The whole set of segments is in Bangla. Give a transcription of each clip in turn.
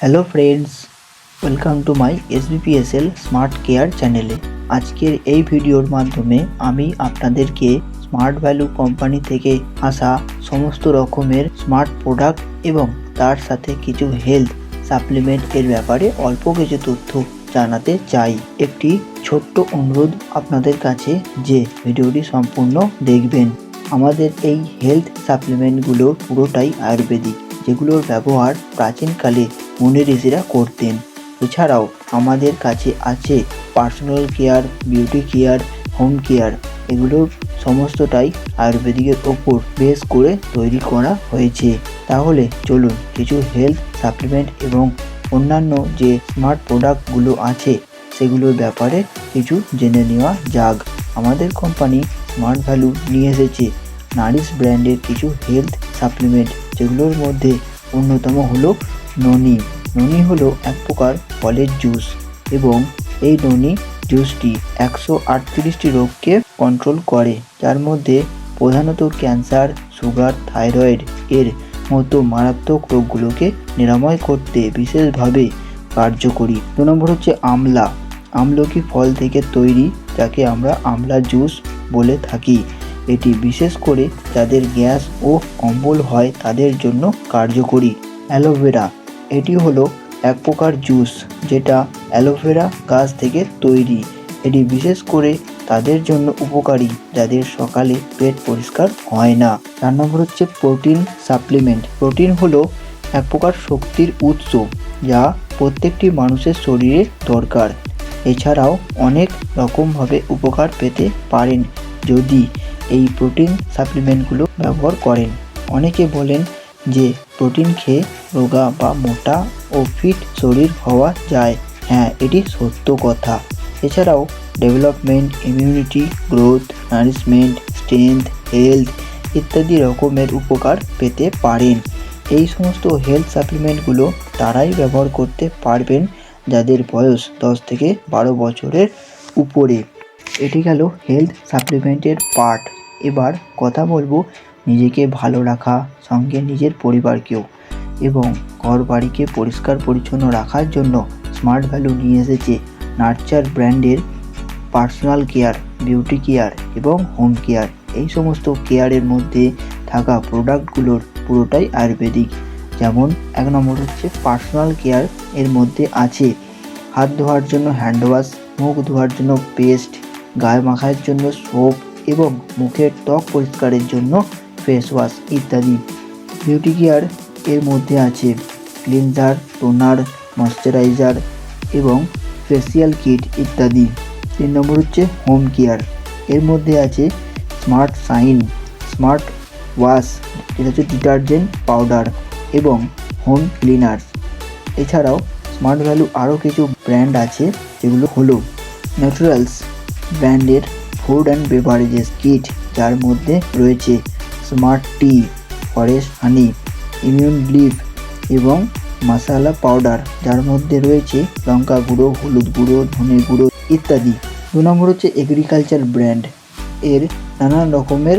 Hello friends, welcome to my SBPSL smart care চ্যানেলে। আজকের এই ভিডিওর মাধ্যমে আমি আপনাদেরকে স্মার্ট ভ্যালু কোম্পানি থেকে আসা সমস্ত রকমের স্মার্ট প্রোডাক্ট এবং তার সাথে কিছু হেলথ সাপ্লিমেন্ট এর ব্যাপারে অল্প কিছু তথ্য জানাতে চাই। একটি ছোট্ট অনুরোধ আপনাদের কাছে যে ভিডিওটি সম্পূর্ণ দেখবেন। আমাদের এই হেলথ সাপ্লিমেন্টগুলো পুরোটাই আয়ুর্বেদিক, যেগুলোর ব্যবহার প্রাচীনকালে মুনি ঋষিরা করতেন। এছাড়াও আমাদের কাছে আছে personal care, beauty care, home care. এগুলোর সমস্তটাই আয়ুর্বেদিকের ওপর বেস করে তৈরি করা হয়েছে। তাহলে চলুন কিছু হেলথ সাপ্লিমেন্ট এবং অন্যান্য যে স্মার্ট প্রোডাক্টগুলো আছে সেগুলোর ব্যাপারে কিছু জেনে নেওয়া যাক। আমাদের কোম্পানি স্মার্ট ভ্যালু নিয়ে এসেছে নারিশ ব্র্যান্ডের কিছু হেলথ সাপ্লিমেন্ট, যেগুলোর মধ্যে অন্যতম হলো ননি। ননি হলো এক প্রকার ফলের জুস এবং এই ননি জুসটি 138টি রোগকে কন্ট্রোল করে, যার মধ্যে প্রধানত ক্যান্সার, সুগার, থাইরয়েড এর মতো মারাত্মক রোগগুলোকে নিরাময় করতে বিশেষভাবে কার্যকরী। 2 নম্বর হচ্ছে আমলা। আমলকি ফল থেকে তৈরি, যাকে আমরা আমলা জুস বলে থাকি। এটি বিশেষ করে যাদের গ্যাস ও অম্বল হয় তাদের জন্য কার্যকরী। অ্যালোভেরা, এটি হলো এক প্রকার জুস যেটা অ্যালোভেরা গাছ থেকে তৈরি। এটি বিশেষ করে তাদের জন্য উপকারী যাদের সকালে পেট পরিষ্কার হয় না। 4 নম্বর হচ্ছে প্রোটিন সাপ্লিমেন্ট। প্রোটিন হলো এক প্রকার শক্তির উৎস যা প্রত্যেকটি মানুষের শরীরে দরকার। এছাড়াও অনেক রকমভাবে উপকার পেতে পারেন যদি এই প্রোটিন সাপ্লিমেন্টগুলো ব্যবহার করেন। অনেকে বলেন যে প্রোটিন খেয়ে রোগা বা মোটা ও ফিট শরীর হওয়া যায়। হ্যাঁ, এটি সত্য কথা। এছাড়াও development, immunity, growth, nourishment, strength, health ইত্যাদি রকমের উপকার পেতে পারেন। এই সমস্ত হেলথ সাপ্লিমেন্টগুলো তারাই ব্যবহার করতে পারবেন যাদের বয়স 10 থেকে 12 বছরের উপরে। এটি গেল হেলথ সাপ্লিমেন্টের পার্ট। এবার কথা বলবো নিজেকে ভালো রাখা, সঙ্গে নিজের পরিবারকেও এবং ঘর বাড়িকে পরিষ্কার পরিচ্ছন্ন রাখার জন্য স্মার্ট ভ্যালু নিয়ে এসেছে নার্চার ব্র্যান্ডের পার্সোনাল কেয়ার, বিউটি কেয়ার এবং হোম কেয়ার। এই সমস্ত কেয়ারের মধ্যে থাকা প্রোডাক্টগুলোর পুরোটাই আয়ুর্বেদিক। যেমন 1 নম্বর হচ্ছে পার্সোনাল কেয়ার। এর মধ্যে আছে হাত ধোয়ার জন্য হ্যান্ড ওয়াশ, মুখ ধোয়ার জন্য পেস্ট, গায়ে মাখার জন্য সোপ এবং মুখের ত্বক পরিষ্কারের জন্য ফেস ওয়াশ ইত্যাদি। বিউটি কেয়ার এর মধ্যে আছে ক্লিনজার, টোনার, ময়শ্চারাইজার এবং ফেসিয়াল কিট ইত্যাদি। 3 নম্বর হচ্ছে হোম কেয়ার। এর মধ্যে আছে স্মার্ট শাইন, স্মার্ট ওয়াশ, যেটা হচ্ছে ডিটারজেন্ট পাউডার এবং হোম ক্লিনার্স। এছাড়াও স্মার্ট ভ্যালু আরও কিছু ব্র্যান্ড আছে, যেগুলো হলো ন্যাচারালস ব্র্যান্ডের ফুড অ্যান্ড বেভারেজেস কিট, যার মধ্যে রয়েছে স্মার্ট টি, ফরেস্ট হানি, ইমিউন লিফ এবং মশালা পাউডার, যার মধ্যে রয়েছে লঙ্কা গুঁড়ো, হলুদ গুঁড়ো, ধনে গুঁড়ো ইত্যাদি। 2 নম্বর হচ্ছে এগ্রিকালচার ব্র্যান্ড। এর নানান রকমের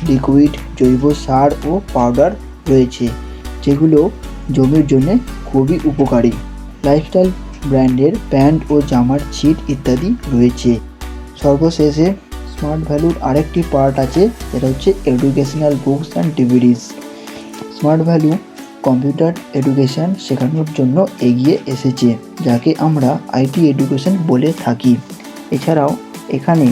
লিকুইড জৈব সার ও পাউডার রয়েছে, যেগুলো জমির জন্য খুবই উপকারী। লাইফস্টাইল ব্র্যান্ডের প্যান্ট ও জামার ছিট ইত্যাদি রয়েছে। সর্বশেষে স্মার্ট ভ্যালুর আরেকটি পার্ট আছে, যেটা হচ্ছে educational books and DVDs. Smart value computer education শেখানোর জন্য এগিয়ে এসেছে, যাকে আমরা IT এডুকেশন বলে থাকি। এছাড়াও এখানে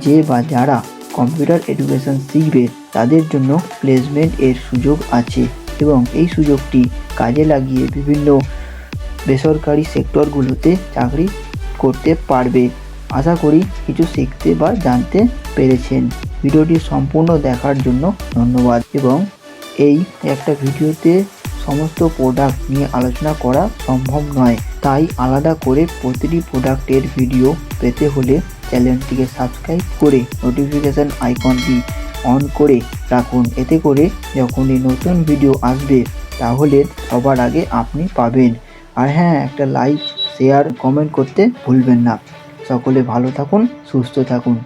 যে বা যারা কম্পিউটার এডুকেশন শিখবে তাদের জন্য প্লেসমেন্ট এর সুযোগ আছে এবং এই সুযোগটি কাজে লাগিয়ে বিভিন্ন বেসরকারি সেক্টরগুলোতে চাকরি করতে পারবে। আশা করি কিছু শিখতে বা জানতে পেরেছেন। ভিডিওটি সম্পূর্ণ দেখার জন্য ধন্যবাদ। এবং এই একটা ভিডিওতে সমস্ত প্রোডাক্ট নিয়ে আলোচনা করা সম্ভব নয়, তাই আলাদা করে প্রতিটি প্রোডাক্টের ভিডিও পেতে হলে চ্যানেলটিকে সাবস্ক্রাইব করে নোটিফিকেশান আইকনটি অন করে রাখুন। এতে করে যখনই নতুন ভিডিও আসবে তাহলে সবার আগে আপনি পাবেন। আর হ্যাঁ, একটা লাইক, শেয়ার, কমেন্ট করতে ভুলবেন না। সকলে ভালো থাকুন, সুস্থ থাকুন।